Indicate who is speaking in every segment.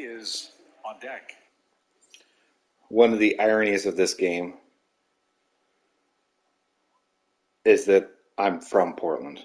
Speaker 1: is on deck.
Speaker 2: One of the ironies of this game is that I'm from Portland.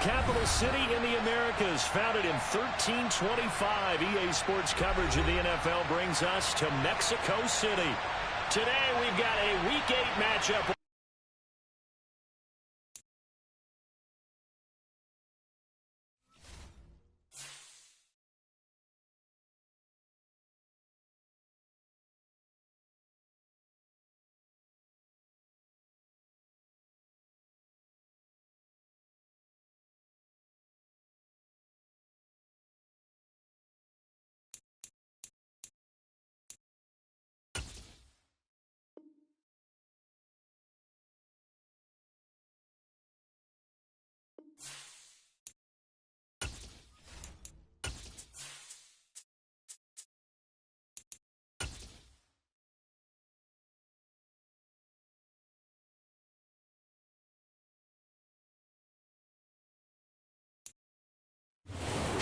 Speaker 3: Capital city in the Americas, founded in 1325. EA Sports coverage of the NFL brings us to Mexico City. Today we've got a Week 8 matchup.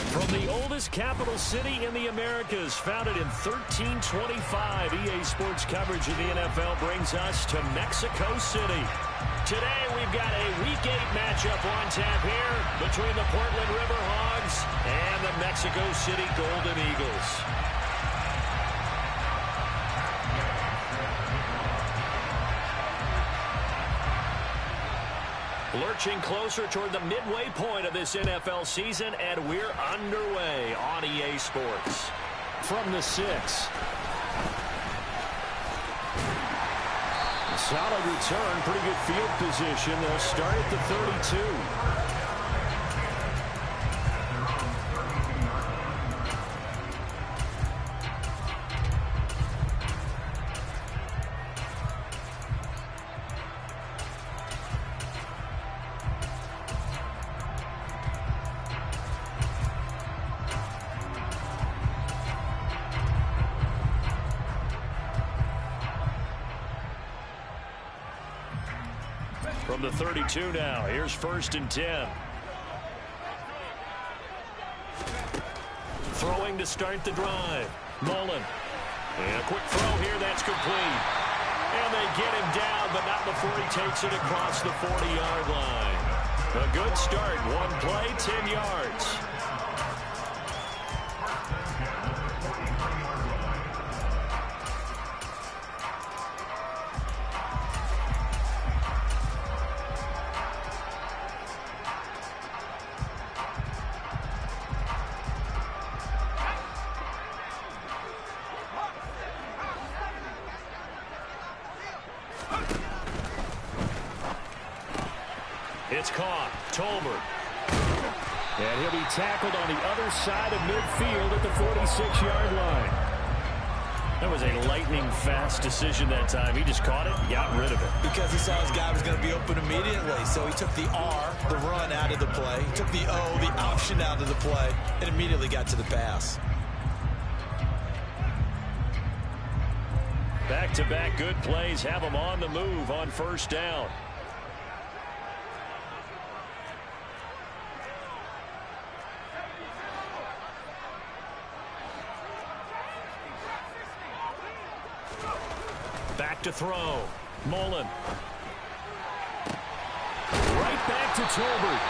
Speaker 3: From the oldest capital city in the Americas, founded in 1325, EA Sports coverage of the NFL brings us to Mexico City. Today we've got a Week 8 matchup on tap here between the Portland River Hogs and the Mexico City Golden Eagles. Lurching closer toward the midway point of this NFL season, and we're underway on EA Sports. From the 6. Solid return, pretty good field position. They'll start at the 32. From the 32 now, here's 1st and 10. Throwing to start the drive. Mullen. And a quick throw here, that's complete. And they get him down, but not before he takes it across the 40-yard line. A good start. One play, 10 yards. It's caught. Tolbert. And he'll be tackled on the other side of midfield at the 46-yard line. That was a lightning-fast decision that time. He just caught it, got rid of it.
Speaker 4: Because he saw his guy was going to be open immediately. So he took the R, the run, out of the play. He took the O, the option, out of the play, and immediately got to the pass.
Speaker 3: Back-to-back good plays have them on the move on first down. Back to throw. Mullen. Right back to Tolbert.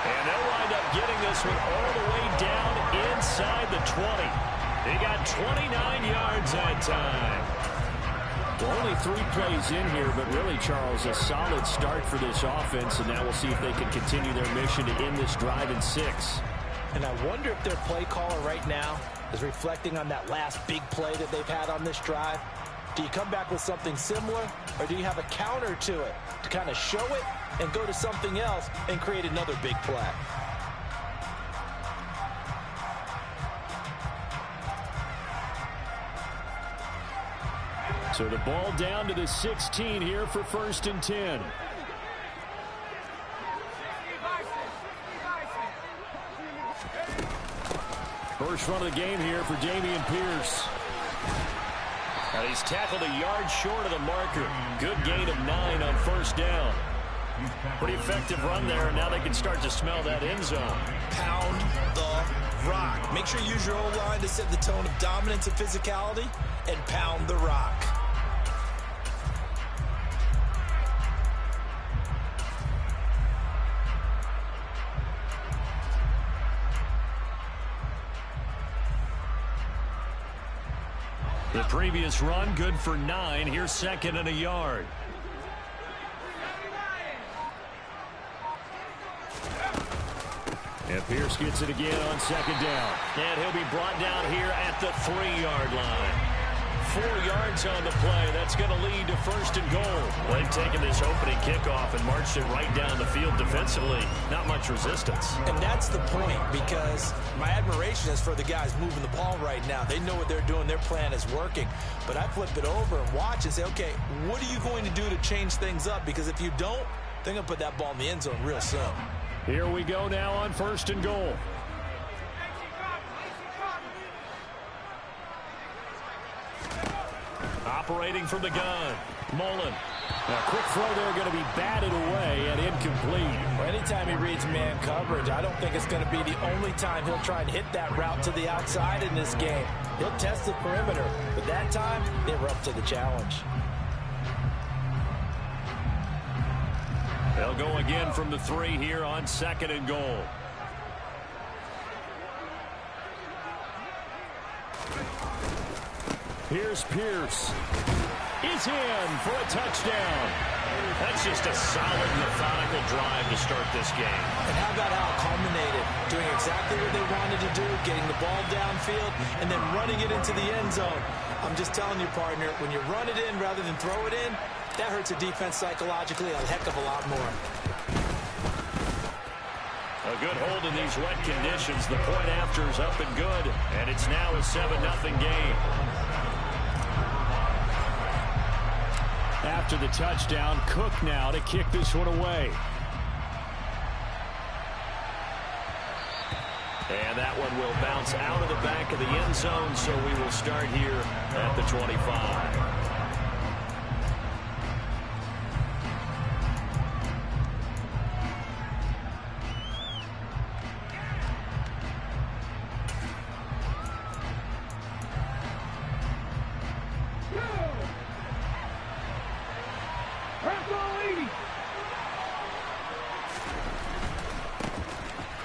Speaker 3: And they'll wind up getting this one all the way down inside the 20. They got 29 yards that time.
Speaker 1: Well, only 3 plays in here, but really, Charles, a solid start for this offense, and now we'll see if they can continue their mission to end this drive in 6.
Speaker 5: And I wonder if their play caller right now is reflecting on that last big play that they've had on this drive. Do you come back with something similar, or do you have a counter to it to kind of show it and go to something else and create another big play?
Speaker 3: So the ball down to the 16 here for 1st and 10. First run of the game here for Dameon Pierce. And he's tackled a yard short of the marker. Good gain of 9 on first down. Pretty effective run there, and now they can start to smell that end zone.
Speaker 4: Pound the rock. Make sure you use your O-line to set the tone of dominance and physicality, and pound the rock.
Speaker 3: The previous run, good for 9. Here's 2nd and a yard. And Pierce gets it again on 2nd down. And he'll be brought down here at the 3-yard line. 4 yards on the play. That's going to lead to 1st and goal. They've taken this opening kickoff and marched it right down the field defensively. Not much resistance.
Speaker 4: And that's the point, because my admiration is for the guys moving the ball right now. They know what they're doing. Their plan is working. But I flip it over and watch and say, okay, what are you going to do to change things up? Because if you don't, they're going to put that ball in the end zone real soon.
Speaker 3: Here we go now on 1st and goal. Operating from the gun, Mullen. A quick throw there going to be batted away and incomplete.
Speaker 5: Well, anytime he reads man coverage, I don't think it's going to be the only time he'll try and hit that route to the outside in this game. He'll test the perimeter, but that time they were up to the challenge.
Speaker 3: They'll go again from the 3 here on 2nd and goal. Here's Pierce. He's in for a touchdown. That's just a solid, methodical drive to start this game.
Speaker 5: And how about how it culminated? Doing exactly what they wanted to do, getting the ball downfield, and then running it into the end zone. I'm just telling you, partner, when you run it in rather than throw it in, that hurts a defense psychologically a heck of a lot more.
Speaker 3: A good hold in these wet conditions. The point after is up and good, and it's now a 7-0 game. After the touchdown, Cook now to kick this one away. And that one will bounce out of the back of the end zone, so we will start here at the 25.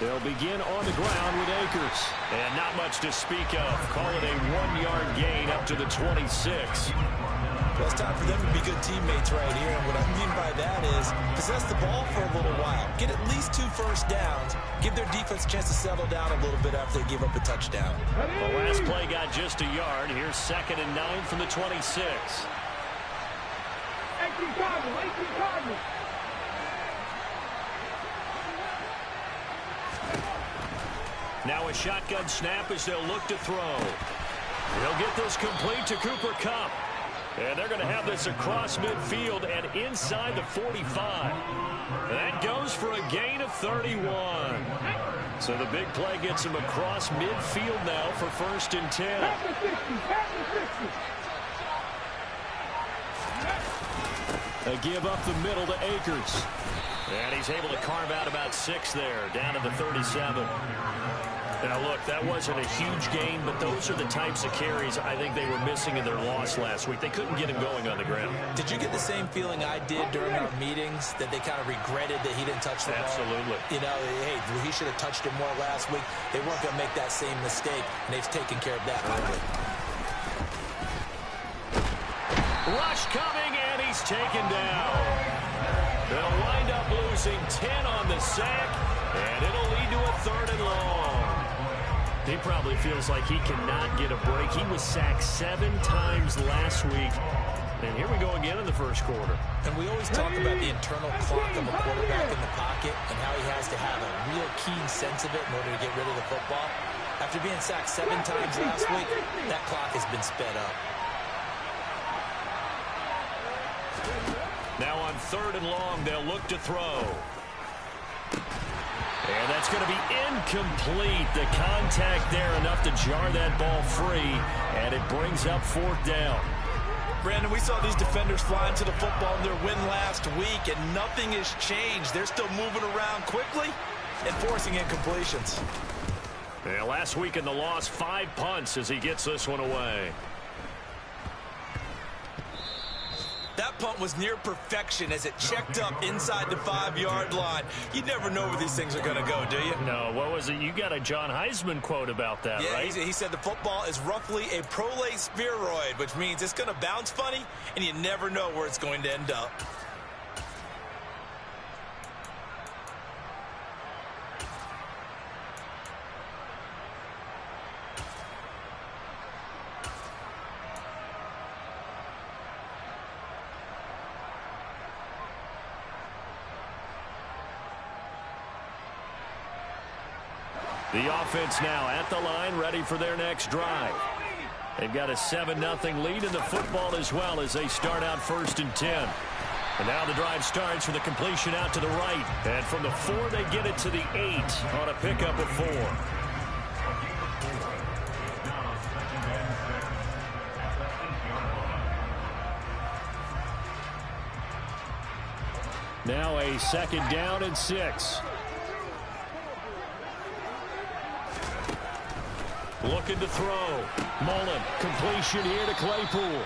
Speaker 3: They'll begin on the ground with Akers. And not much to speak of. Call it a 1-yard gain up to the 26.
Speaker 4: Well, it's time for them to be good teammates right here. And what I mean by that is possess the ball for a little while. Get at least 2 first downs. Give their defense a chance to settle down a little bit after they give up a touchdown.
Speaker 3: The last play got just a yard. Here's 2nd and 9 from the 26. Now a shotgun snap as they'll look to throw. They'll get this complete to Cooper Kupp. And they're going to have this across midfield and inside the 45. That goes for a gain of 31. So the big play gets him across midfield now for 1st and 10.
Speaker 1: A give up the middle to Akers.
Speaker 3: And he's able to carve out about 6 there, down to the 37. Now, look, that wasn't a huge gain, but those are the types of carries I think they were missing in their loss last week. They couldn't get him going on the ground.
Speaker 4: Did you get the same feeling I did during our meetings, that they kind of regretted that he didn't touch the ball?
Speaker 3: Absolutely.
Speaker 4: You know, hey, he should have touched it more last week. They weren't going to make that same mistake, and they've taken care of that quickly.
Speaker 3: Rush coming, and he's taken down. They'll wind up losing 10 on the sack, and it'll lead to a 3rd and long. He probably feels like he cannot get a break. He was sacked 7 times last week. And here we go again in the first quarter.
Speaker 4: And we always talk about the internal clock of a quarterback in the pocket and how he has to have a real keen sense of it in order to get rid of the football. After being sacked 7 times last week, that clock has been sped up.
Speaker 3: Now on 3rd and long, they'll look to throw. And that's going to be incomplete. The contact there enough to jar that ball free, and it brings up 4th down.
Speaker 4: Brandon, we saw these defenders flying to the football in their win last week, and nothing has changed. They're still moving around quickly and forcing incompletions.
Speaker 3: Yeah, last week in the loss, 5 punts as he gets this one away.
Speaker 4: That punt was near perfection as it checked up inside the 5-yard line. You never know where these things are going to go, do you?
Speaker 3: No, what was it? You got a John Heisman quote about that,
Speaker 4: yeah,
Speaker 3: right?
Speaker 4: He said the football is roughly a prolate spheroid, which means it's going to bounce funny, and you never know where it's going to end up.
Speaker 3: The offense now at the line, ready for their next drive. They've got a 7-0 lead in the football as well as they start out 1st and 10. And now the drive starts with a completion out to the right. And from the 4, they get it to the 8 on a pickup of 4. Now a 2nd down and 6. Looking to throw. Mullen, completion here to Claypool.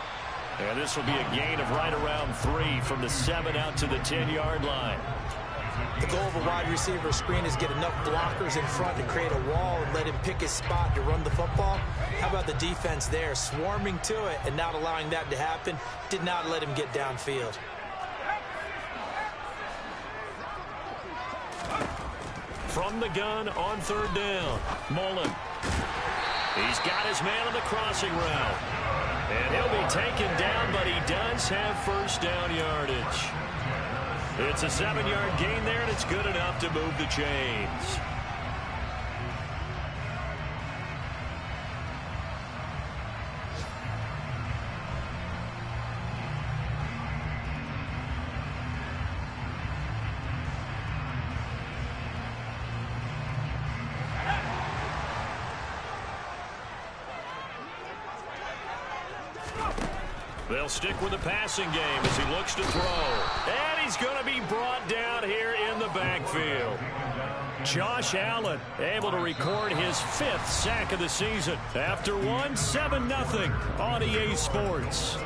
Speaker 3: And this will be a gain of right around 3 from the 7 out to the 10-yard line.
Speaker 5: The goal of a wide receiver screen is get enough blockers in front to create a wall and let him pick his spot to run the football. How about the defense there, swarming to it and not allowing that to happen? Did not let him get downfield.
Speaker 3: From the gun on 3rd down, Mullen. He's got his man on the crossing route. And he'll be taken down, but he does have 1st down yardage. It's a 7-yard gain there, and it's good enough to move the chains. They'll stick with the passing game as he looks to throw. And he's going to be brought down here in the backfield. Josh Allen able to record his 5th sack of the season. After one, 7-0 on EA Sports.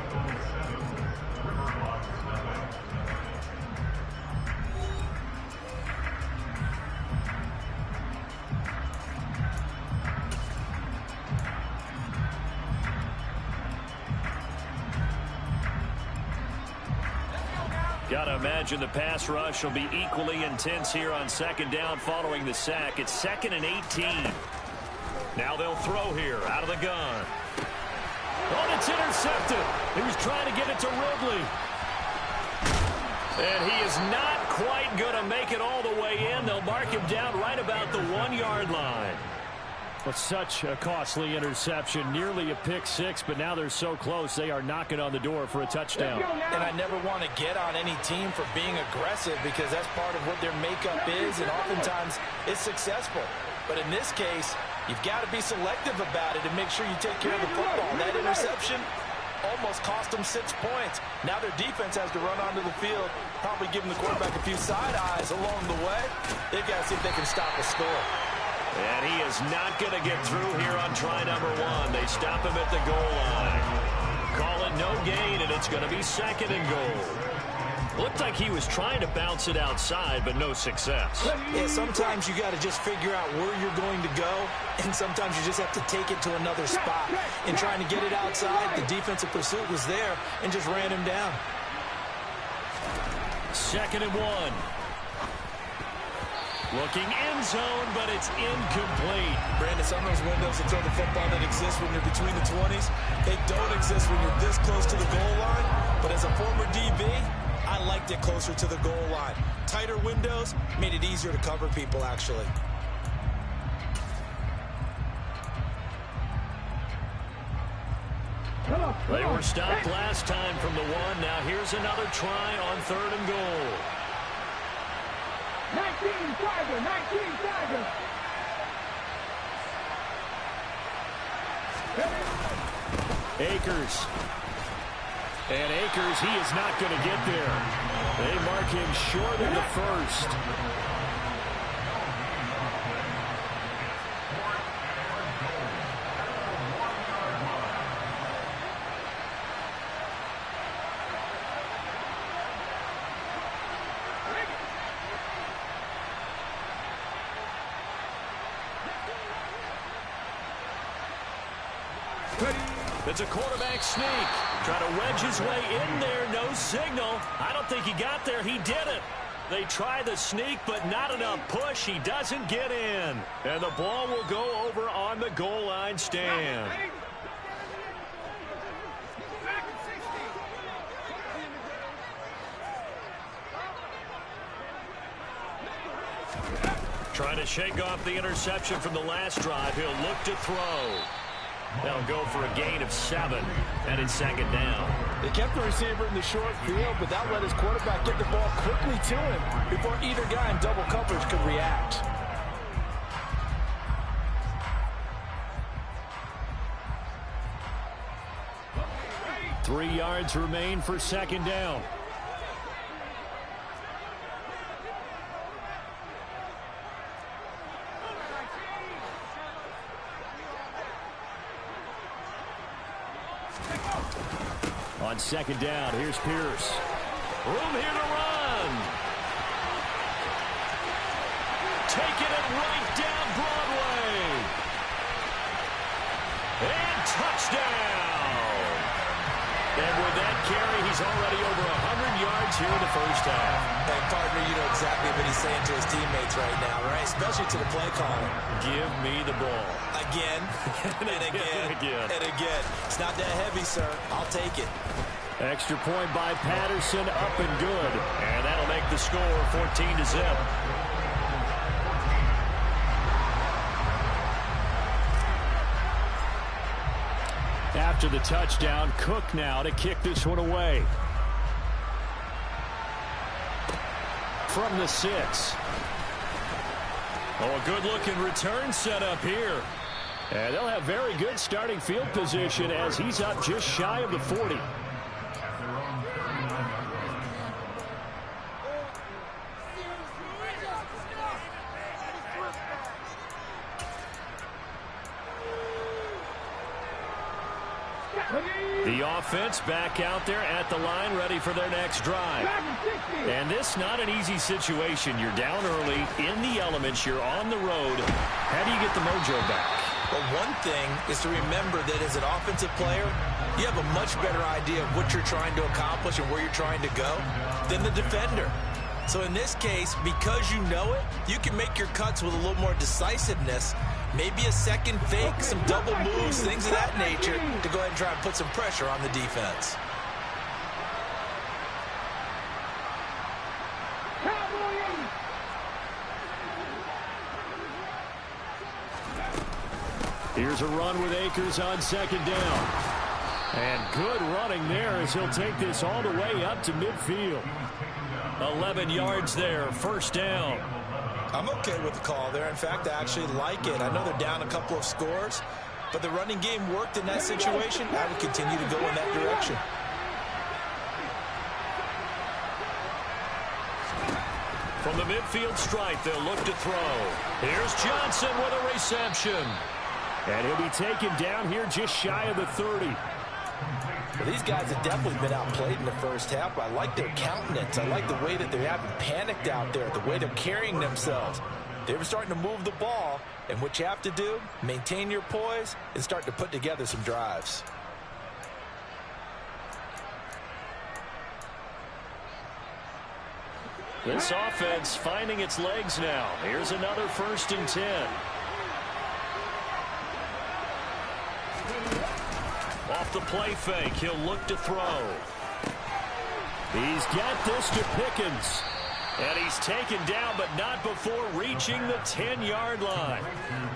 Speaker 3: Got to imagine the pass rush will be equally intense here on 2nd down following the sack. It's 2nd and 18. Now they'll throw here out of the gun. Oh, it's intercepted. He was trying to get it to Ridley. And he is not quite going to make it all the way in. They'll mark him down right about the 1-yard line.
Speaker 1: Well, such a costly interception, nearly a pick 6, but now they're so close they are knocking on the door for a touchdown.
Speaker 5: And I never want to get on any team for being aggressive because that's part of what their makeup is, and oftentimes it's successful. But in this case, you've got to be selective about it and make sure you take care of the football. That interception, almost cost them 6 points. Now their defense has to run onto the field, probably giving the quarterback a few side eyes along the way. They've got to see if they can stop a score.
Speaker 3: And he is not going to get through here on try number 1. They stop him at the goal line. Call it no gain, and it's going to be 2nd and goal. Looked like he was trying to bounce it outside, but no success.
Speaker 5: Yeah, sometimes you got to just figure out where you're going to go, and sometimes you just have to take it to another spot. In trying to get it outside, the defensive pursuit was there and just ran him down.
Speaker 3: 2nd and 1. Looking end zone, but it's incomplete.
Speaker 4: Brandon, some of those windows that throw the football that exist when you're between the 20s, they don't exist when you're this close to the goal line. But as a former DB, I liked it closer to the goal line. Tighter windows made it easier to cover people, actually.
Speaker 3: They were stopped last time from the 1. Now here's another try on 3rd and goal.
Speaker 6: 19 Tiger.
Speaker 3: Akers. And Akers, he is not going to get there. They mark him short of the 1st. It's a quarterback sneak. Trying to wedge his way in there. No signal. I don't think he got there. He did it. They try the sneak, but not enough push. He doesn't get in. And the ball will go over on the goal line stand. Trying to shake off the interception from the last drive. He'll look to throw. They'll go for a gain of 7, and it's 2nd down.
Speaker 5: They kept the receiver in the short field, but that let his quarterback get the ball quickly to him before either guy in double coverage could react.
Speaker 3: Three yards remain for 2nd down. On 2nd down, here's Pierce. Room here to run. Taking it right down Broadway. And touchdown. And with that carry, he's already over 100 yards here in the 1st half.
Speaker 4: Hey, partner, you know exactly what he's saying to his teammates right now, right? Especially to the play caller.
Speaker 3: Give me the ball.
Speaker 4: Again, and again, and again. It's not that heavy, sir. I'll take it.
Speaker 3: Extra point by Patterson, up and good. And that'll make the score 14-0. After the touchdown, Cook now to kick this one away. From the 6. Oh, a good-looking return set up here. And they'll have very good starting field position as he's up just shy of the 40. The offense back out there at the line, ready for their next drive. And this not an easy situation. You're down early, in the elements, you're on the road. How do you get the mojo back?
Speaker 4: Well, one thing is to remember that as an offensive player, you have a much better idea of what you're trying to accomplish and where you're trying to go than the defender. So in this case, because you know it, you can make your cuts with a little more decisiveness. Maybe a second fake, some double moves, things of that nature to go ahead and try and put some pressure on the defense.
Speaker 3: Here's a run with Akers on 2nd down. And good running there as he'll take this all the way up to midfield. 11 yards there, 1st down.
Speaker 4: I'm okay with the call there. In fact, I actually like it. I know they're down a couple of scores, but the running game worked in that situation. I would continue to go in that direction.
Speaker 3: From the midfield stripe, they'll look to throw. Here's Johnson with a reception.
Speaker 1: And he'll be taken down here just shy of the 30.
Speaker 5: Well, these guys have definitely been outplayed in the first half. I like their countenance. I like the way that they haven't panicked out there, the way they're carrying themselves. They were starting to move the ball, and what you have to do, maintain your poise and start to put together some drives.
Speaker 3: This offense finding its legs now. Here's another 1st and 10. Off the play fake, he'll look to throw.
Speaker 1: He's got this to Pickens.
Speaker 3: And he's taken down, but not before reaching the 10-yard line.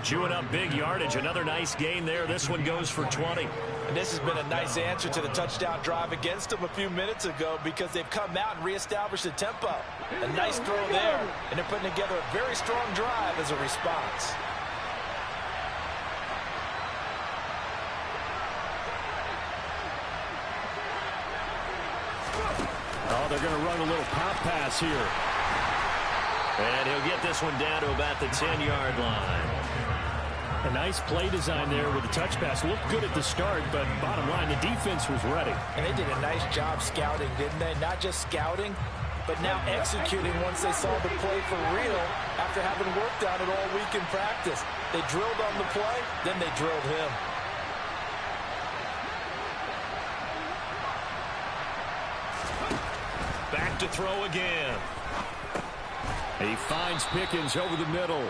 Speaker 3: Chewing up big yardage. Another nice gain there. This one goes for 20.
Speaker 5: And this has been a nice answer to the touchdown drive against them a few minutes ago because they've come out and reestablished the tempo. A nice throw there, and they're putting together a very strong drive as a response.
Speaker 1: Oh, they're going to run a little pop pass here.
Speaker 3: And he'll get this one down to about the 10-yard line.
Speaker 1: A nice play design there with the touch pass. Looked good at the start, but bottom line, the defense was ready.
Speaker 5: And they did a nice job scouting, didn't they? Not just scouting, but now executing once they saw the play for real after having worked on it all week in practice. They drilled on the play, then they drilled him.
Speaker 3: Back to throw again.
Speaker 1: He finds Pickens over the middle.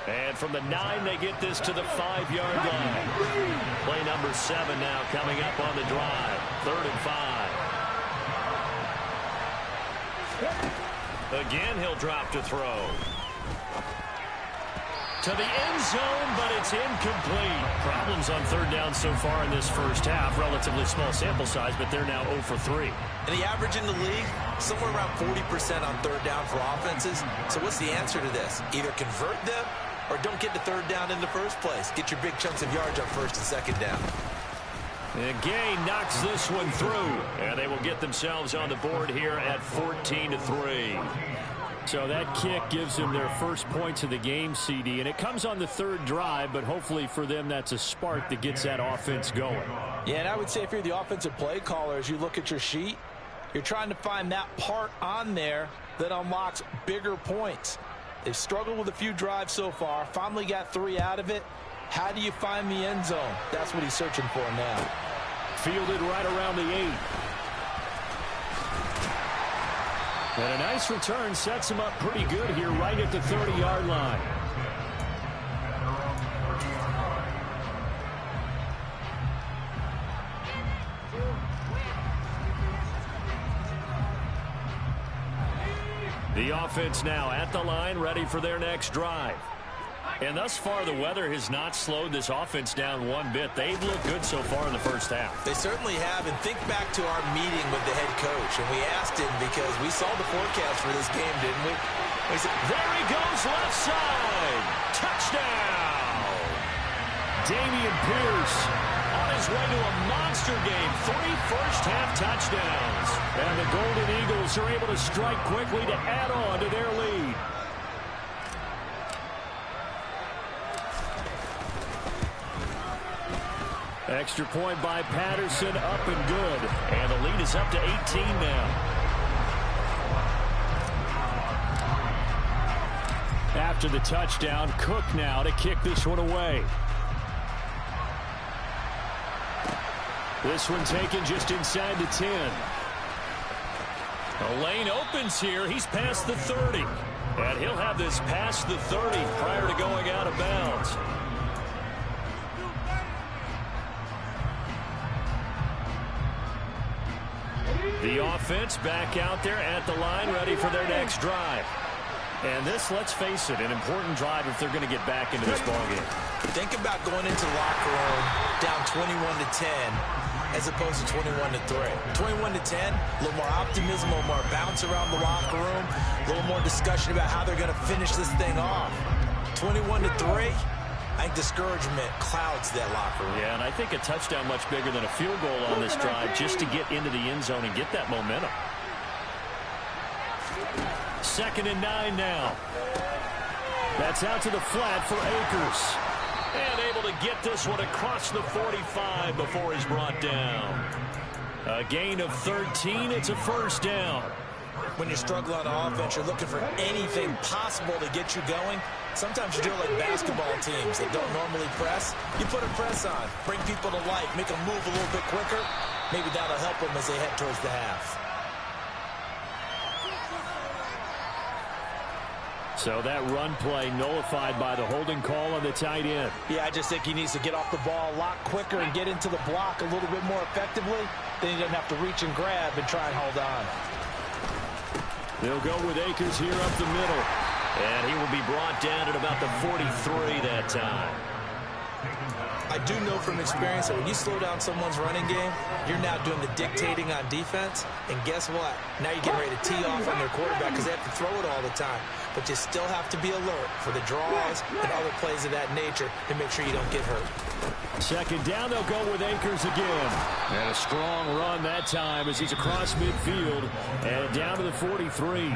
Speaker 3: And from the 9, they get this to the 5-yard line. Play number 7 now coming up on the drive. 3rd and 5. Again, he'll drop to throw. To the end zone, but it's incomplete. Problems on 3rd down so far in this first half. Relatively small sample size, but they're now 0 for 3.
Speaker 4: And the average in the league, somewhere around 40% on 3rd down for offenses. So what's the answer to this? Either convert them or don't get to 3rd down in the first place. Get your big chunks of yards on 1st and 2nd down.
Speaker 1: And Gay knocks this one through.
Speaker 3: And they will get themselves on the board here at 14-3.
Speaker 1: So that kick gives them their first points of the game, CD. And it comes on the 3rd drive, but hopefully for them that's a spark that gets that offense going.
Speaker 5: Yeah, and I would say if you're the offensive play caller, as you look at your sheet, you're trying to find that part on there that unlocks bigger points. They've struggled with a few drives so far, finally got 3 out of it. How do you find the end zone? That's what he's searching for now.
Speaker 1: Fielded right around the 8. And a nice return sets him up pretty good here right at the 30-yard line. The offense now at the line, ready for their next drive. And thus far, the weather has not slowed this offense down one bit. They've looked good so far in the first half.
Speaker 4: They certainly have. And think back to our meeting with the head coach. And we asked him because we saw the forecast for this game, didn't we?
Speaker 3: We said, there he goes left side. Touchdown.
Speaker 1: Dameon Pierce
Speaker 3: On his way to a monster game. 3 first-half touchdowns.
Speaker 1: And the Golden Eagles are able to strike quickly to add on to their lead. Extra point by Patterson, up and good.
Speaker 3: And the lead is up to 18 now.
Speaker 1: After the touchdown, Cook now to kick this one away. This one taken just inside the 10.
Speaker 3: The lane opens here. He's past the 30. And he'll have this past the 30 prior to going out of bounds. The offense back out there at the line, ready for their next drive. And this, let's face it, an important drive if they're going to get back into this ballgame.
Speaker 4: Think about going into the locker room down 21-10 as opposed to 21-3. 21-10, a little more optimism, a little more bounce around the locker room, a little more discussion about how they're going to finish this thing off. 21-3, I think discouragement clouds that locker room.
Speaker 1: Yeah, and I think a touchdown much bigger than a field goal on this drive just to get into the end zone and get that momentum. 2nd and 9 now. That's out to the flat for Akers. And able to get this one across the 45 before he's brought down. A gain of 13. It's a first down.
Speaker 4: When you're struggling on offense, you're looking for anything possible to get you going. Sometimes you do it like basketball teams that don't normally press. You put a press on, bring people to life, make them move a little bit quicker. Maybe that'll help them as they head towards the half.
Speaker 1: So that run play nullified by the holding call on the tight end.
Speaker 5: Yeah, I just think he needs to get off the ball a lot quicker and get into the block a little bit more effectively. Then he doesn't have to reach and grab and try and hold on.
Speaker 1: They'll go with Akers here up the middle. And he will be brought down at about the 43 that time.
Speaker 4: I do know from experience that when you slow down someone's running game, you're now doing the dictating on defense. And guess what? Now you're getting ready to tee off on their quarterback because they have to throw it all the time. But you still have to be alert for the draws and other plays of that nature to make sure you don't get hurt.
Speaker 1: 2nd down, they'll go with Akers again. And a strong run that time as he's across midfield and down to the 43.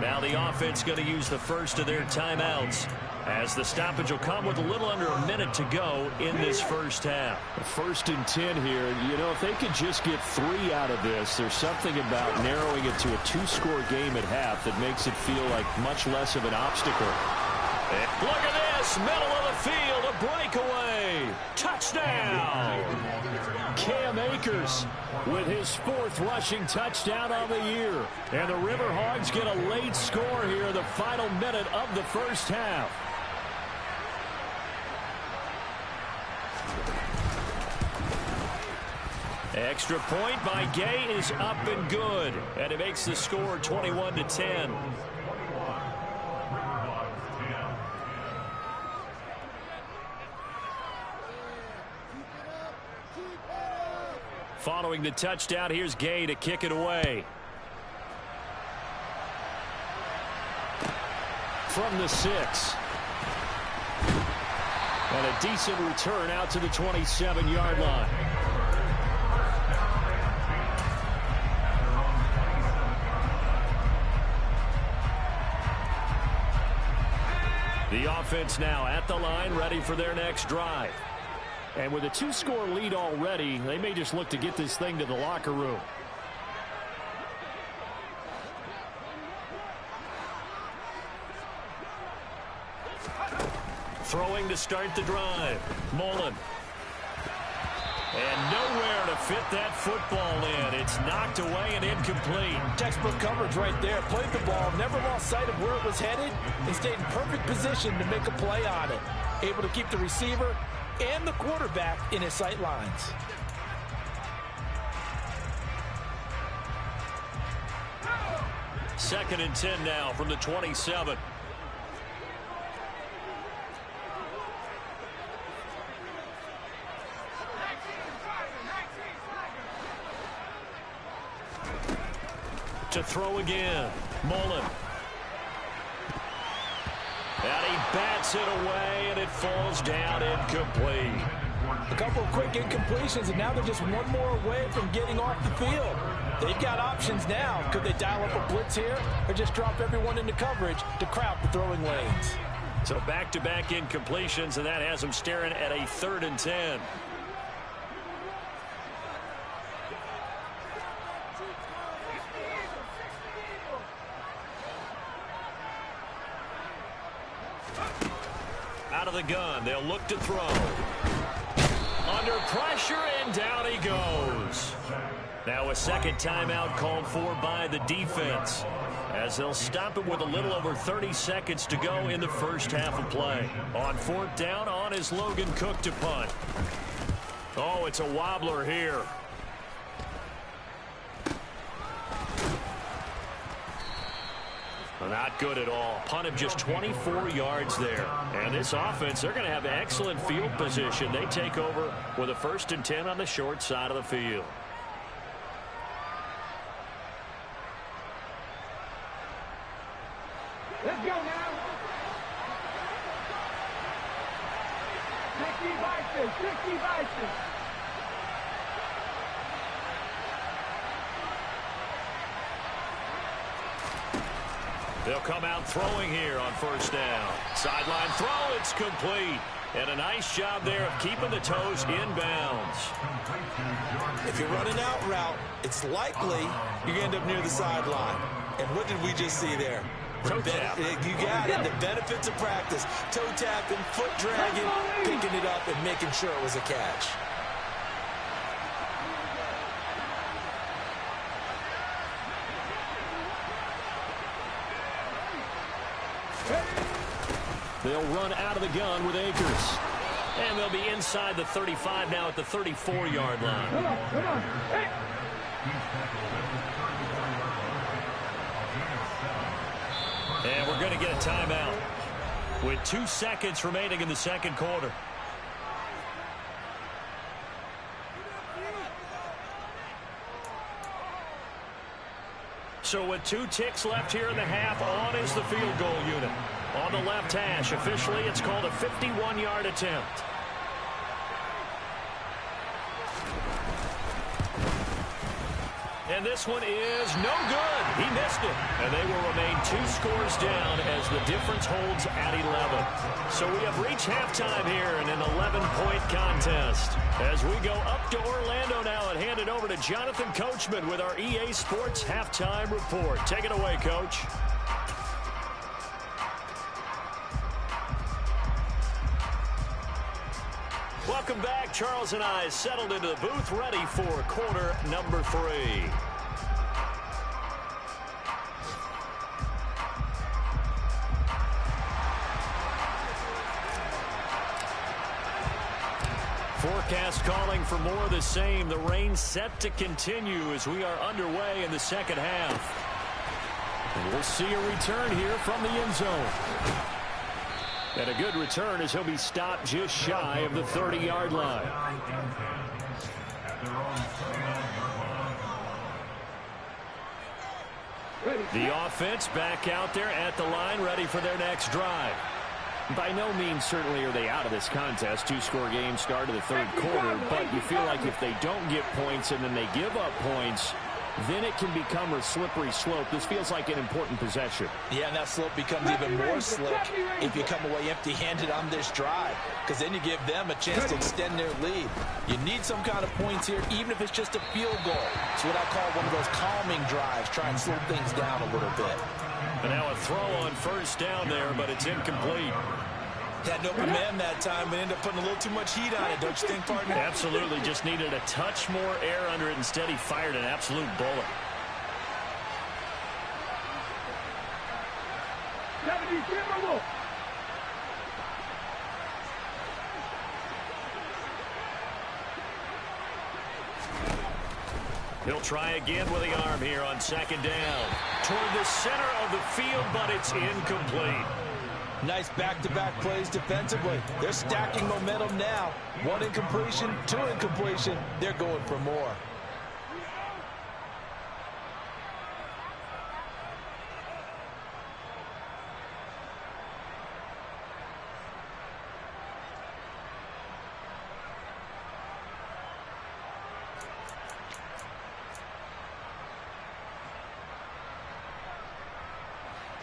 Speaker 1: Now the offense going to use the first of their timeouts as the stoppage will come with a little under a minute to go in this first half. 1st and 10 here. You know, if they could just get 3 out of this, there's something about narrowing it to a 2-score game at half that makes it feel like much less of an obstacle.
Speaker 3: Look at this, middle of the field, a breakaway. Touchdown.
Speaker 1: Cam Akers with his 4th rushing touchdown on the year. And the River Hogs get a late score here in the final minute of the first half. Extra point by Gay is up and good. And it makes the score 21-10. Following the touchdown, here's Gay to kick it away. From the 6. And a decent return out to the 27-yard line. The offense now at the line, ready for their next drive. And with a 2-score lead already, they may just look to get this thing to the locker room. Throwing to start the drive. Mullen. And nowhere to fit that football in. It's knocked away and incomplete.
Speaker 5: Textbook coverage right there. Played the ball, never lost sight of where it was headed, and stayed in perfect position to make a play on it. Able to keep the receiver and the quarterback in his sight lines.
Speaker 3: Second and 10 now from the 27. To throw again. Mullen. And he bats it away, and it falls down incomplete.
Speaker 5: A couple of quick incompletions, and now they're just one more away from getting off the field. They've got options now. Could they dial up a blitz here or just drop everyone into coverage to crowd the throwing lanes?
Speaker 3: So back-to-back incompletions, and that has them staring at a 3rd and 10. Out of the gun, they'll look to throw. Under pressure, and down he goes. Now a second timeout called for by the defense, as they'll stop it with a little over 30 seconds to go in the first half of play. On 4th down, on is Logan Cook to punt. Oh, it's a wobbler here. Not good at all. Punt of just 24 yards there. And this offense, they're going to have excellent field position. They take over with a 1st and 10 on the short side of the field.
Speaker 6: Let's go now.
Speaker 1: They'll come out throwing here on first down. Sideline throw, it's complete. And a nice job there of keeping the toes inbounds.
Speaker 4: If you're running out route, it's likely you're going to end up near the sideline. And what did we just see there?
Speaker 1: Toe tap.
Speaker 4: You got it. The benefits of practice. Toe tapping, foot dragging, picking it up, and making sure it was a catch.
Speaker 1: They'll run out of the gun with Akers. And they'll be inside the 35 now at the 34-yard line.
Speaker 6: Come on. Hey.
Speaker 1: And we're going to get a timeout with 2 seconds remaining in the second quarter. So with 2 ticks left here in the half, on is the field goal unit. On the left hash, officially it's called a 51-yard attempt. And this one is no good. He missed it. And they will remain 2 scores down as the difference holds at 11. So we have reached halftime here in an 11-point contest. As we go up to Orlando now and hand it over to Jonathan Coachman with our EA Sports Halftime Report. Take it away, Coach. Welcome back. Charles and I settled into the booth, ready for quarter number 3. Forecast calling for more of the same. The rain set to continue as we are underway in the second half. And we'll see a return here from the end zone. And a good return as he'll be stopped just shy of the 30-yard line. The offense back out there at the line, ready for their next drive. By no means certainly are they out of this contest. 2-score game start of the third quarter, but you feel like if they don't get points and then they give up points, then it can become a slippery slope. This feels like an important possession.
Speaker 4: Yeah, and that slope becomes even more slick if you come away empty-handed on this drive, because then you give them a chance to extend their lead. You need some kind of points here, even if it's just a field goal. It's what I call one of those calming drives, try and slow things down a little bit.
Speaker 1: And now a throw on first down there, but it's incomplete.
Speaker 4: Had no command that time, but ended up putting a little too much heat on it, don't you think, partner?
Speaker 1: Absolutely. Just needed a touch more air under it. Instead, he fired an absolute bullet.
Speaker 6: 70, Timberwolves.
Speaker 1: He'll try again with the arm here on second down. Toward the center of the field, but it's incomplete.
Speaker 4: Nice back-to-back plays defensively. They're stacking momentum now. 1 incompletion, 2 incompletion. They're going for more.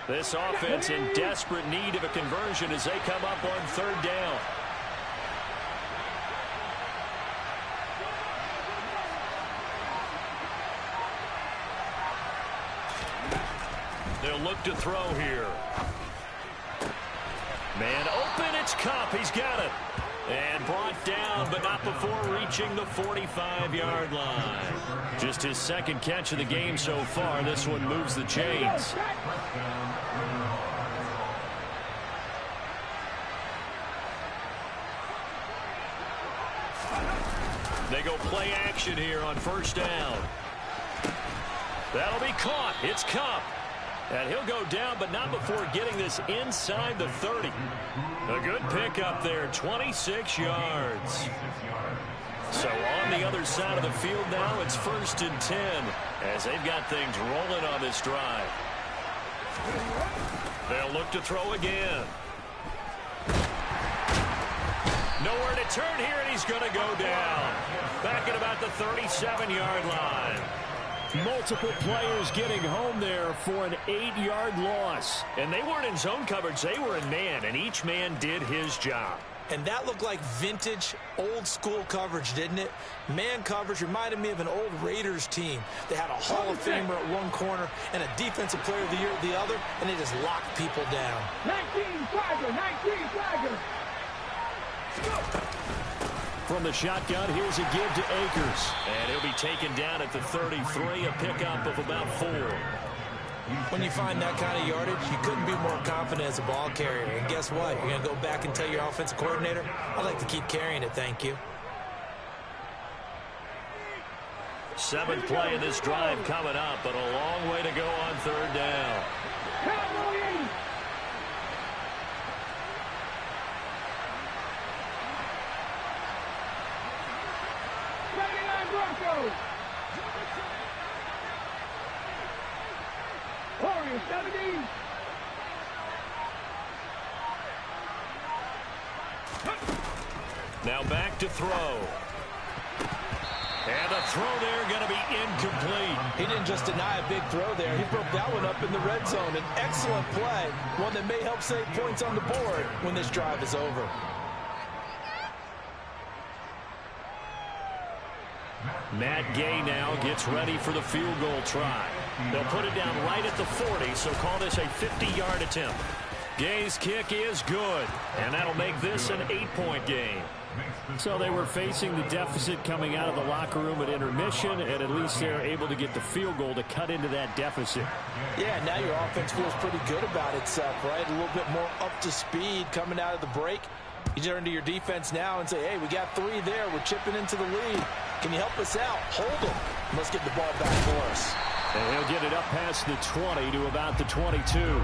Speaker 1: This offense in desperate need of a conversion as they come up on third down. They'll look to throw here. Man open, it's Cup. He's got it. And brought down, but not before reaching the 45-yard line. Just his second catch of the game so far. This one moves the chains. They go play action here on first down. That'll be caught. It's Cup. And he'll go down, but not before getting this inside the 30. A good pickup there, 26 yards. So on the other side of the field now, it's 1st and 10 as they've got things rolling on this drive. They'll look to throw again. Nowhere to turn here, and he's going to go down. Back at about the 37-yard line. Multiple players getting home there for an 8-yard loss. And they weren't in zone coverage. They were in man, and each man did his job.
Speaker 4: And that looked like vintage, old-school coverage, didn't it? Man coverage reminded me of an old Raiders team. They had a Hall of Famer at one corner and a Defensive Player of the Year at the other, and they just locked people down.
Speaker 6: 19 flagger, 19 flagger.
Speaker 1: From the shotgun, here's a give to Akers. And he'll be taken down at the 33, a pickup of about 4.
Speaker 4: When you find that kind of yardage, you couldn't be more confident as a ball carrier. And guess what? You're going to go back and tell your offensive coordinator, I'd like to keep carrying it, thank you.
Speaker 1: 7th play of this drive coming up, but a long way to go on 3rd down.
Speaker 6: Cowboys. Broncos. Warriors 70.
Speaker 1: Now back to throw. And the throw there going to be incomplete.
Speaker 5: He didn't just deny a big throw there. He broke that one up in the red zone. An excellent play, one that may help save points on the board when this drive is over.
Speaker 1: Matt Gay now gets ready for the field goal try. They'll put it down right at the 40, so call this a 50-yard attempt. Gay's kick is good, and that'll make this an 8-point game. So they were facing the deficit coming out of the locker room at intermission, and at least they're able to get the field goal to cut into that deficit.
Speaker 5: Yeah, now your offense feels pretty good about itself, right? A little bit more up to speed coming out of the break. You turn to your defense now and say, hey, we got 3 there. We're chipping into the lead. Can you help us out? Hold them. Let's get the ball back for us.
Speaker 1: And he'll get it up past the 20 to about the 22.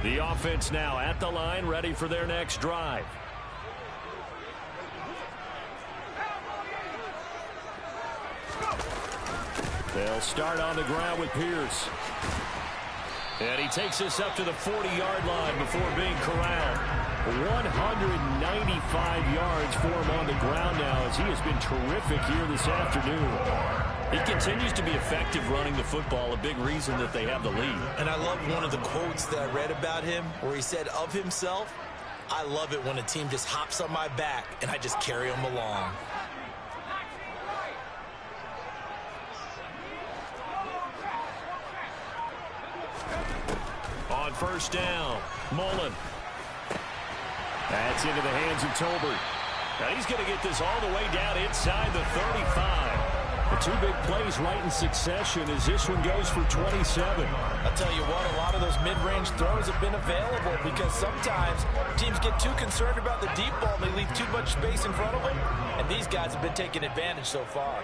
Speaker 1: The offense now at the line, ready for their next drive. They'll start on the ground with Pierce. And he takes us up to the 40-yard line before being corralled. 195 yards for him on the ground now as he has been terrific here this afternoon. He continues to be effective running the football, a big reason that they have the lead.
Speaker 4: And I love one of the quotes that I read about him where he said of himself, I love it when a team just hops on my back and I just carry them along.
Speaker 1: On 1st down, Mullen. That's into the hands of Tolbert. Now he's going to get this all the way down inside the 35. The 2 big plays right in succession as this one goes for 27.
Speaker 5: I'll tell you what, a lot of those mid-range throws have been available because sometimes teams get too concerned about the deep ball and they leave too much space in front of them, and these guys have been taking advantage so far.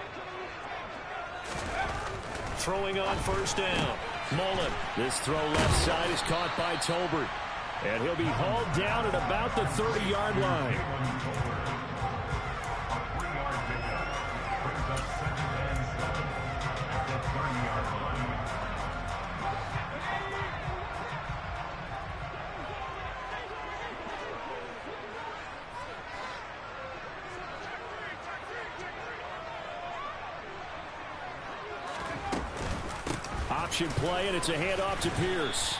Speaker 1: Throwing on 1st down, Mullen. This throw left side is caught by Tolbert. And he'll be hauled down at about the 30-yard line. Option play, and it's a handoff to Pierce.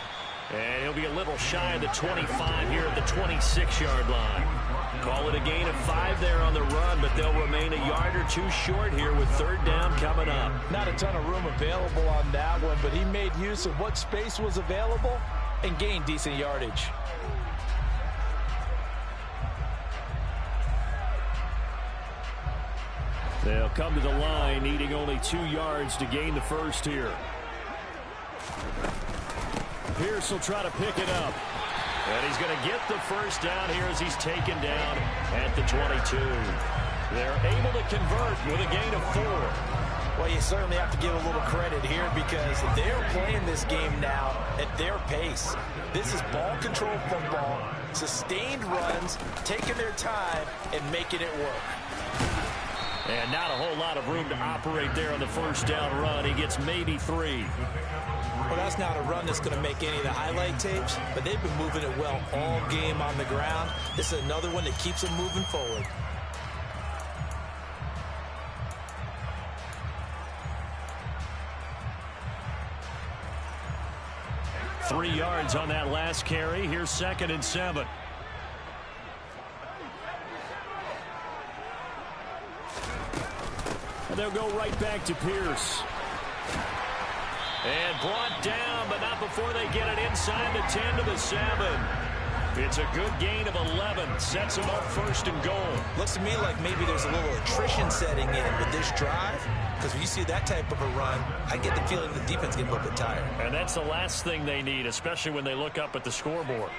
Speaker 1: And he'll be a little shy of the 25 here at the 26-yard line. Call it a gain of 5 there on the run, but they'll remain a yard or 2 short here with 3rd down coming up.
Speaker 5: Not a ton of room available on that one, but he made use of what space was available and gained decent yardage.
Speaker 1: They'll come to the line, needing only 2 yards to gain the first here. Pierce will try to pick it up. And he's going to get the first down here as he's taken down at the 22. They're able to convert with a gain of 4.
Speaker 5: Well, you certainly have to give a little credit here because they're playing this game now at their pace. This is ball control football, sustained runs, taking their time, and making it work.
Speaker 1: And not a whole lot of room to operate there on the first down run. He gets maybe 3.
Speaker 4: Well, that's not a run that's going to make any of the highlight tapes, but they've been moving it well all game on the ground. This is another one that keeps them moving forward.
Speaker 1: Three yards on that last carry. Here's 2nd and 7. And they'll go right back to Pierce. And brought down, but not before they get it inside the 10 to the 7. It's a good gain of 11. Sets them up 1st and goal.
Speaker 4: Looks to me like maybe there's a little attrition setting in with this drive. Because when you see that type of a run, I get the feeling the defense getting a little bit tired.
Speaker 1: And that's the last thing they need, especially when they look up at the scoreboard.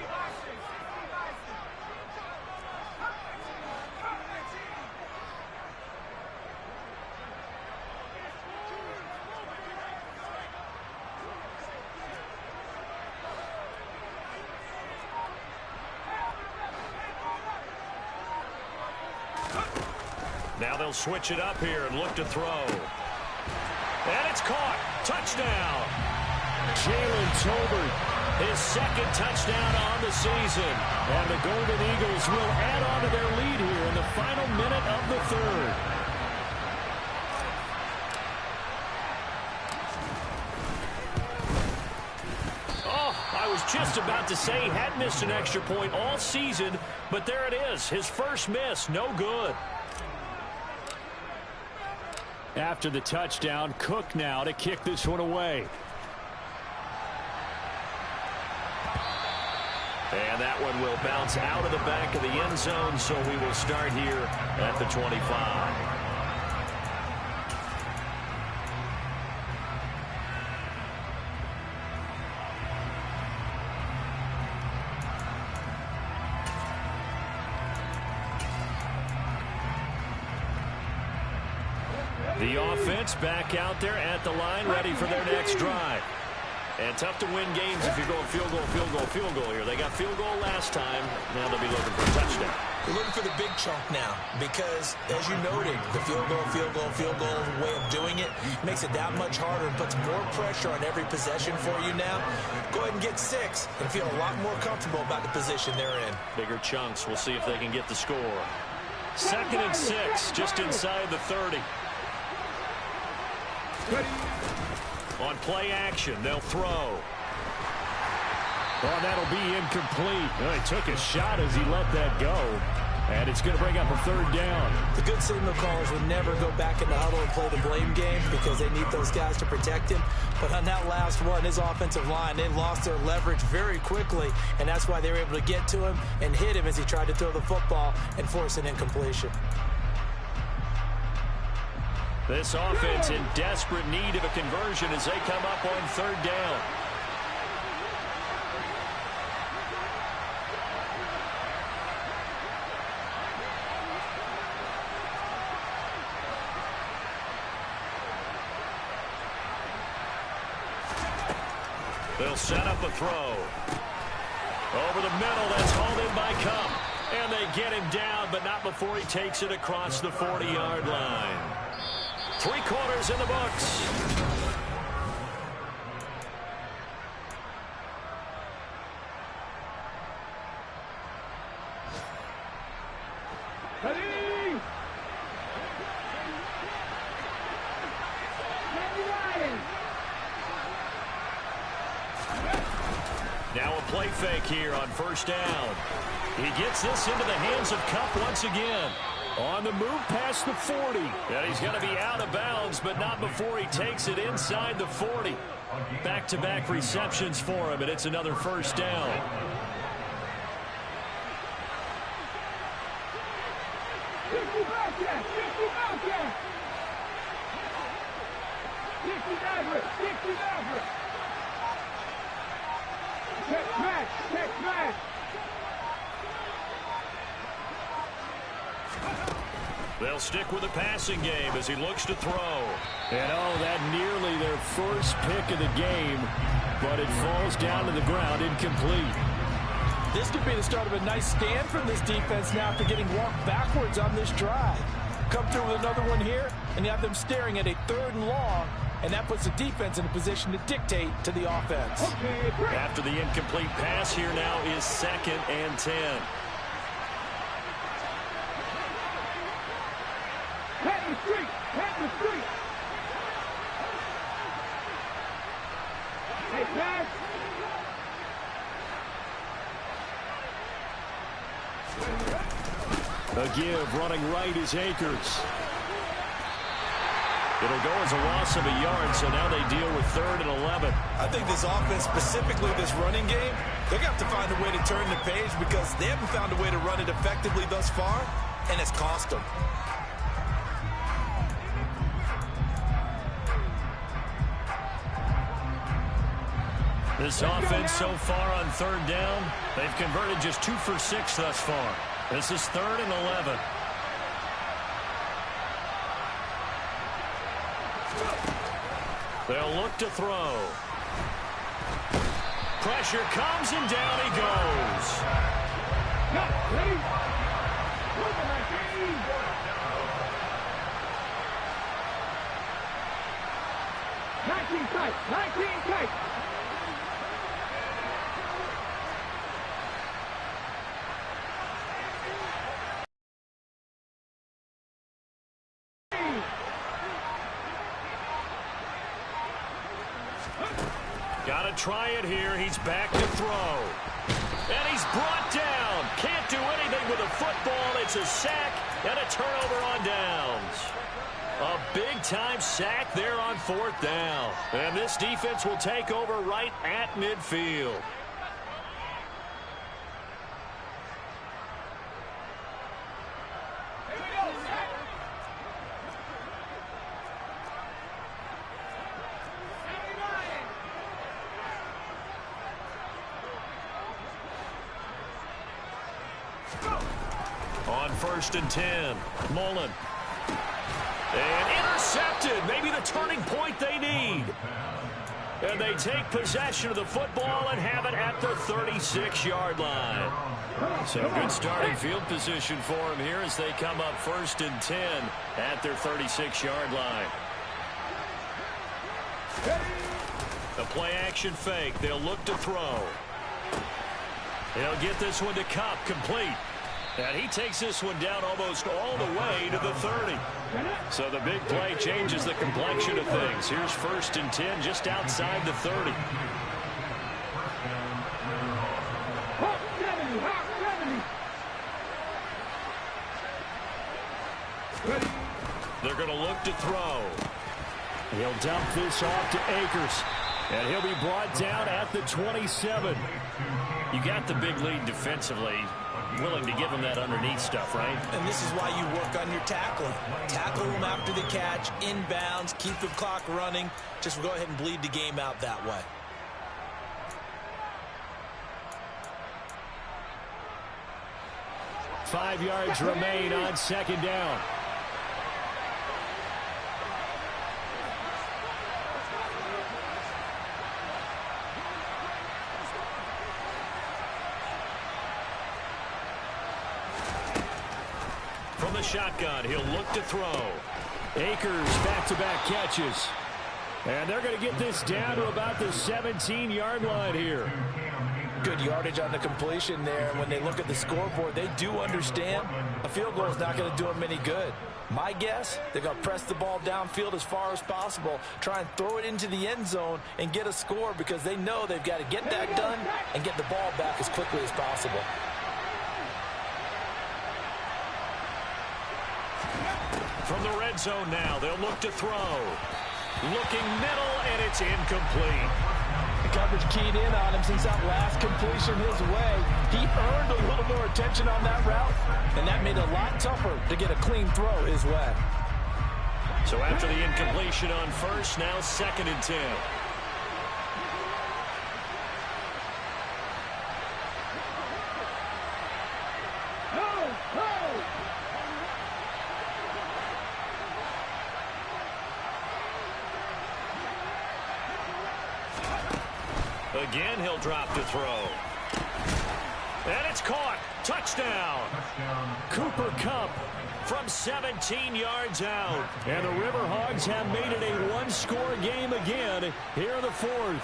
Speaker 1: Now they'll switch it up here and look to throw. And it's caught. Touchdown. Jalen Tolbert, his 2nd touchdown on the season. And the Golden Eagles will add on to their lead here in the final minute of the 3rd. Oh, I was just about to say he had missed an extra point all season, but there it is. His first miss, no good. After the touchdown, Cook now to kick this one away. And that one will bounce out of the back of the end zone, so we will start here at the 25. The offense back out there at the line, ready for their next drive. And tough to win games if you're going field goal, field goal, field goal here. They got field goal last time. Now they'll be looking for a touchdown.
Speaker 4: They're looking for the big chunk now because, as you noted, the field goal way of doing it makes it that much harder and puts more pressure on every possession for you now. Go ahead and get 6 and feel a lot more comfortable about the position they're in.
Speaker 1: Bigger chunks. We'll see if they can get the score. 2nd and 6, just inside the 30. On play action, they'll throw. Oh, that'll be incomplete. Oh, he took a shot as he let that go. And it's going to bring up a 3rd down.
Speaker 4: The good signal callers would never go back in the huddle and play the blame game because they need those guys to protect him. But on that last one, his offensive line, they lost their leverage very quickly, and that's why they were able to get to him and hit him as he tried to throw the football and force an incompletion.
Speaker 1: This offense in desperate need of a conversion as they come up on 3rd down. They'll set up a throw. Over the middle, that's hauled in by Cup. And they get him down, but not before he takes it across the 40-yard line. 3 quarters in the books.
Speaker 6: Ready?
Speaker 1: Now a play fake here on 1st down. He gets this into the hands of Cup once again. On the move past the 40. And he's going to be out of bounds, but not before he takes it inside the 40. Back-to-back receptions for him, and it's another 1st down. They'll stick with the passing game as he looks to throw. And oh, that nearly their first pick of the game, but it falls down to the ground incomplete.
Speaker 5: This could be the start of a nice stand from this defense now after getting walked backwards on this drive. come through with another one here, and you have them staring at a 3rd and long, and that puts the defense in a position to dictate to the offense.
Speaker 1: After the incomplete pass, here now is 2nd and 10.
Speaker 6: Pat the street. Pat the street. Hey, pass.
Speaker 1: A give, running right is Akers. It'll go as a loss of a yard, so now they deal with 3rd and 11.
Speaker 4: I think this offense, specifically this running game, they're going to have to find a way to turn the page because they haven't found a way to run it effectively thus far, and it's cost them.
Speaker 1: This offense so far on 3rd down, they've converted just 2 for 6 thus far. This is 3rd and 11. They'll look to throw. Pressure comes and down he goes.
Speaker 6: Not ready. Look at my team. Nineteen tight. 19 tight.
Speaker 1: Got to try it here. He's back to throw. And he's brought down. Can't do anything with a football. It's a sack and a turnover on downs. A big-time sack there on 4th down. And this defense will take over right at midfield. On 1st and 10, Mullen. And intercepted. Maybe the turning point they need. And they take possession of the football and have it at the 36-yard line. So good starting field position for them here as they come up 1st and 10 at their 36-yard line. The play-action fake. They'll look to throw. He'll get this one to Cup, complete. And he takes this one down almost all the way to the 30. So the big play changes the complexion of things. Here's 1st and 10 just outside the 30. They're going to look to throw. He'll dump this off to Akers. And he'll be brought down at the 27. You got the big lead defensively. Willing to give him that underneath stuff, right?
Speaker 4: And this is why you work on your tackling. Tackle him after the catch, inbounds, keep the clock running. Just go ahead and bleed the game out that way.
Speaker 1: Five yards remain on 2nd down. From the shotgun, he'll look to throw. Akers back-to-back catches. And they're going to get this down to about the 17-yard line here.
Speaker 5: Good yardage on the completion there. When they look at the scoreboard, they do understand a field goal is not going to do them any good. My guess, they're going to press the ball downfield as far as possible, try and throw it into the end zone and get a score because they know they've got to get that done and get the ball back as quickly as possible.
Speaker 1: From the red zone now, they'll look to throw. Looking middle, and it's incomplete.
Speaker 5: The coverage keyed in on him since that last completion his way. He earned a little more attention on that route, and that made it a lot tougher to get a clean throw his way.
Speaker 1: So after the incompletion on 1st, now 2nd and 10. Again, he'll drop to throw. And it's caught. Touchdown. Cooper Kupp from 17 yards out. And the River Hogs have made it a one-score game again here in the fourth.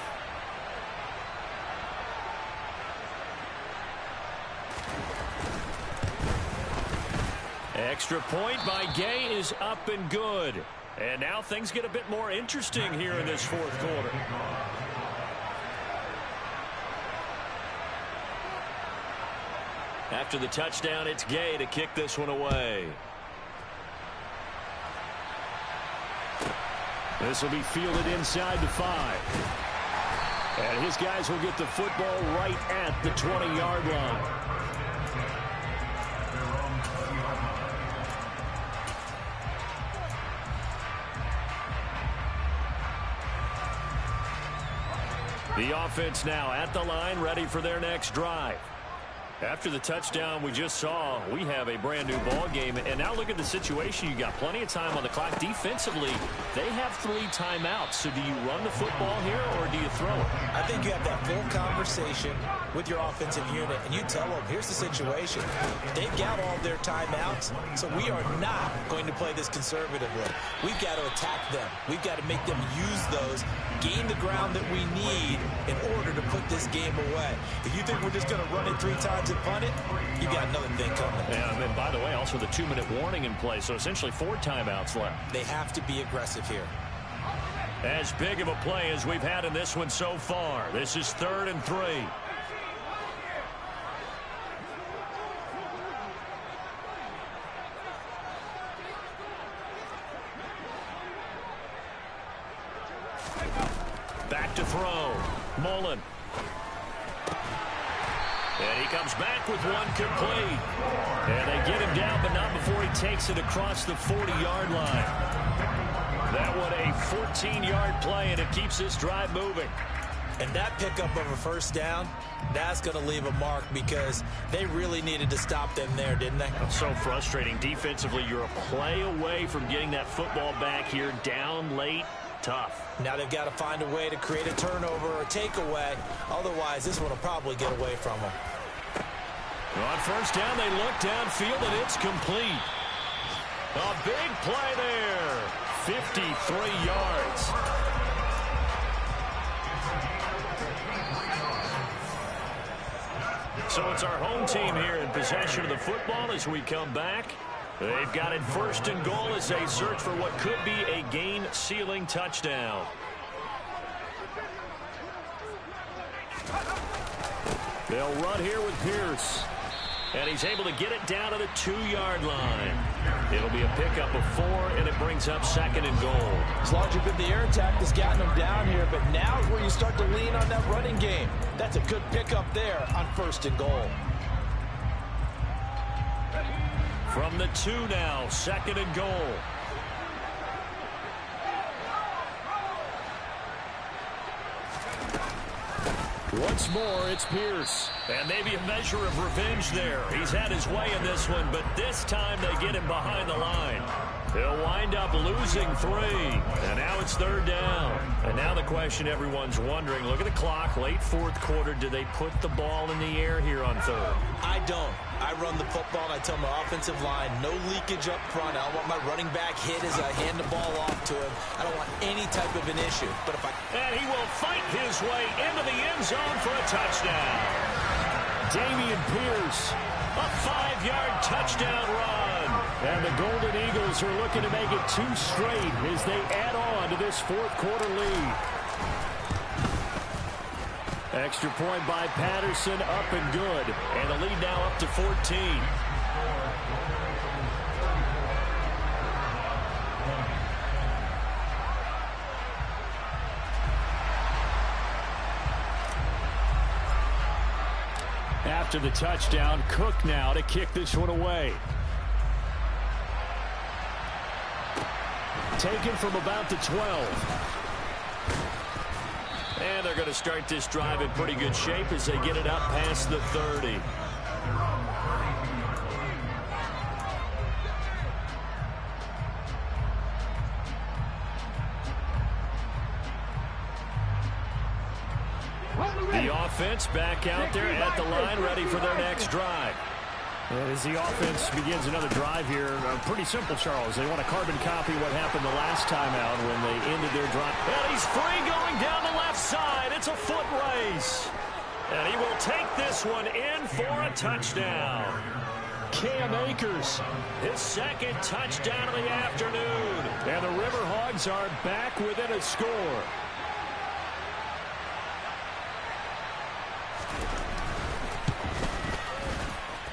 Speaker 1: Extra point by Gay is up and good. And now things get a bit more interesting here in this fourth quarter. After the touchdown, it's Gay to kick this one away. This will be fielded inside the 5. And his guys will get the football right at the 20-yard line. The offense now at the line, ready for their next drive. After the touchdown we just saw, we have a brand new ball game. And now look at the situation. You got plenty of time on the clock. Defensively, they have 3 timeouts. So do you run the football here or do you throw it?
Speaker 5: I think you have that full conversation with your offensive unit, and you tell them, here's the situation. They've got all their timeouts, so we are not going to play this conservatively. We've got to attack them. We've got to make them use those, gain the ground that we need in order to put this game away. If you think we're just going to run it 3 times and punt it, you got another thing coming.
Speaker 1: Yeah, and then, by the way, also the 2-minute warning in play, so essentially 4 timeouts left.
Speaker 5: They have to be aggressive here.
Speaker 1: As big of a play as we've had in this one so far. This is 3rd and 3. Back to throw. Mullen. And he comes back with one complete. And they get him down, but not before he takes it across the 40-yard line. That one a 14-yard play, and it keeps this drive moving.
Speaker 5: And that pickup of a first down, that's going to leave a mark because they really needed to stop them there, didn't they?
Speaker 1: It's so frustrating. Defensively, you're a play away from getting that football back here, down late. Tough.
Speaker 5: Now they've got to find a way to create a turnover or a takeaway. Otherwise, this one will probably get away from them.
Speaker 1: On first down, they look downfield, and it's complete. A big play there. 53 yards. So it's our home team here in possession of the football as we come back. They've got it 1st and goal as they search for what could be a game-sealing touchdown. They'll run here with Pierce. And he's able to get it down to the 2-yard line. It'll be a pickup of 4, and it brings up 2nd and goal.
Speaker 5: As long as you've been the air attack that's gotten them down here, but now is where you start to lean on that running game. That's a good pickup there on 1st and goal.
Speaker 1: From the 2 now, 2nd and goal. Once more, it's Pierce. And maybe a measure of revenge there. He's had his way in this one, but this time they get him behind the line. He'll wind up losing 3. And now it's 3rd down. And now the question everyone's wondering, look at the clock, late 4th quarter. Do they put the ball in the air here on 3rd?
Speaker 5: I don't. I run the football, and I tell my offensive line, no leakage up front. I don't want my running back hit as I hand the ball off to him. I don't want any type of an issue. But if
Speaker 1: And he will fight his way into the end zone for a touchdown. Dameon Pierce, a 5-yard touchdown run. And the Golden Eagles are looking to make it 2 straight as they add on to this 4th quarter lead. Extra point by Patterson, up and good. And the lead now up to 14. After the touchdown, Cook now to kick this one away. Taken from about the 12. And they're going to start this drive in pretty good shape as they get it up past the 30. The offense back out there at the line, ready for their next drive. And as the offense begins another drive here, pretty simple, Charles. They want to carbon copy what happened the last time out when they ended their drive. And he's free going down the left side. It's a foot race. And he will take this one in for a touchdown. Cam Akers, his second touchdown of the afternoon. And the River Hogs are back within a score.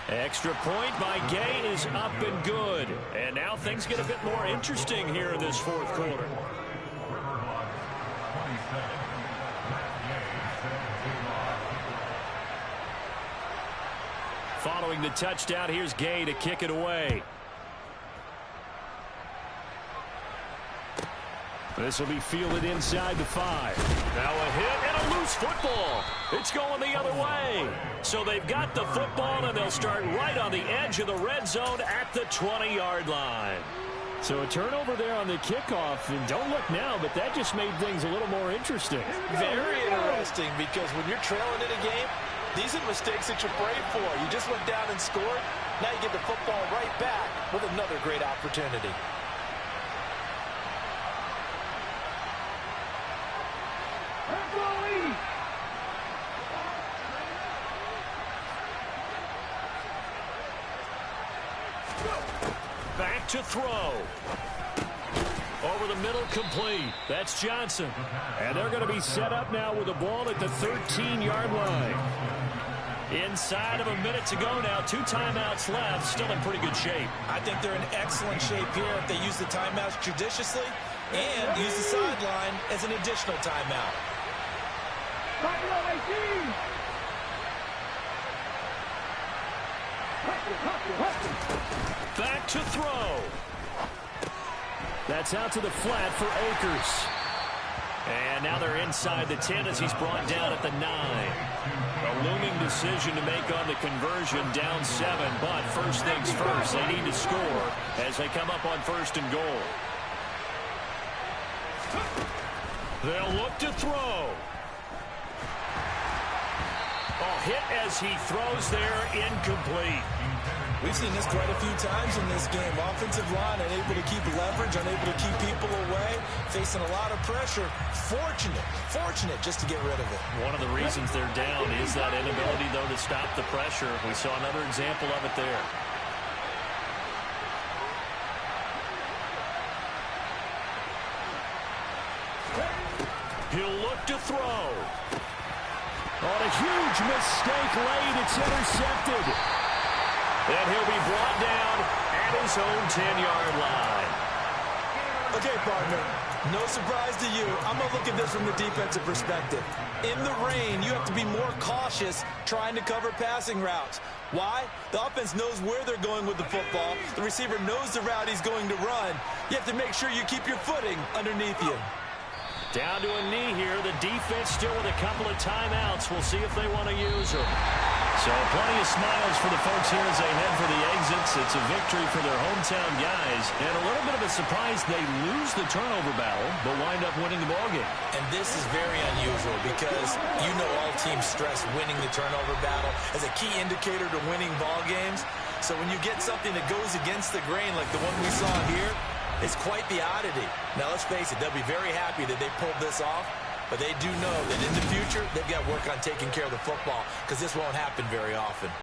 Speaker 1: Extra point by Gay is up and good. And now things get a bit more interesting here in this fourth quarter. Following the touchdown, here's Gay to kick it away. This will be fielded inside the 5. Now a hit and a loose football. It's going the other way. So they've got the football, and they'll start right on the edge of the red zone at the 20-yard line. So a turnover there on the kickoff, and don't look now, but that just made things a little more interesting.
Speaker 5: Very interesting, because when you're trailing in a game, these are mistakes that you pray for. You just went down and scored. Now you get the football right back with another great opportunity.
Speaker 1: Back to throw. Over the middle, complete. That's Johnson. And they're going to be set up now with the ball at the 13-yard line. Inside of a minute to go now. 2 timeouts left. Still in pretty good shape.
Speaker 5: I think they're in excellent shape here if they use the timeouts judiciously and use the sideline as an additional timeout.
Speaker 1: Back to throw. That's out to the flat for Akers. And now they're inside the 10 as he's brought down at the 9. A looming decision to make on the conversion, down 7. But first things first, they need to score as they come up on 1st and goal. They'll look to throw. A hit as he throws there, incomplete.
Speaker 5: We've seen this quite a few times in this game. Offensive line unable to keep leverage, unable to keep people away, facing a lot of pressure. Fortunate just to get rid of it.
Speaker 1: One of the reasons they're down is that inability, though, to stop the pressure. We saw another example of it there. He'll look to throw. On a huge mistake late, it's intercepted. And he'll be brought down at his own 10-yard line.
Speaker 5: Okay, partner, no surprise to you. I'm going to look at this from the defensive perspective. In the rain, you have to be more cautious trying to cover passing routes. Why? The offense knows where they're going with the football. The receiver knows the route he's going to run. You have to make sure you keep your footing underneath you.
Speaker 1: Down to a knee here. The defense still with a couple of timeouts. We'll see if they want to use them. So plenty of smiles for the folks here as they head for the exits. It's a victory for their hometown guys. And a little bit of a surprise, they lose the turnover battle, but wind up winning the ballgame.
Speaker 5: And this is very unusual because you know all teams stress winning the turnover battle as a key indicator to winning ball games. So when you get something that goes against the grain like the one we saw here, it's quite the oddity. Now, let's face it, they'll be very happy that they pulled this off, but they do know that in the future, they've got to work on taking care of the football because this won't happen very often.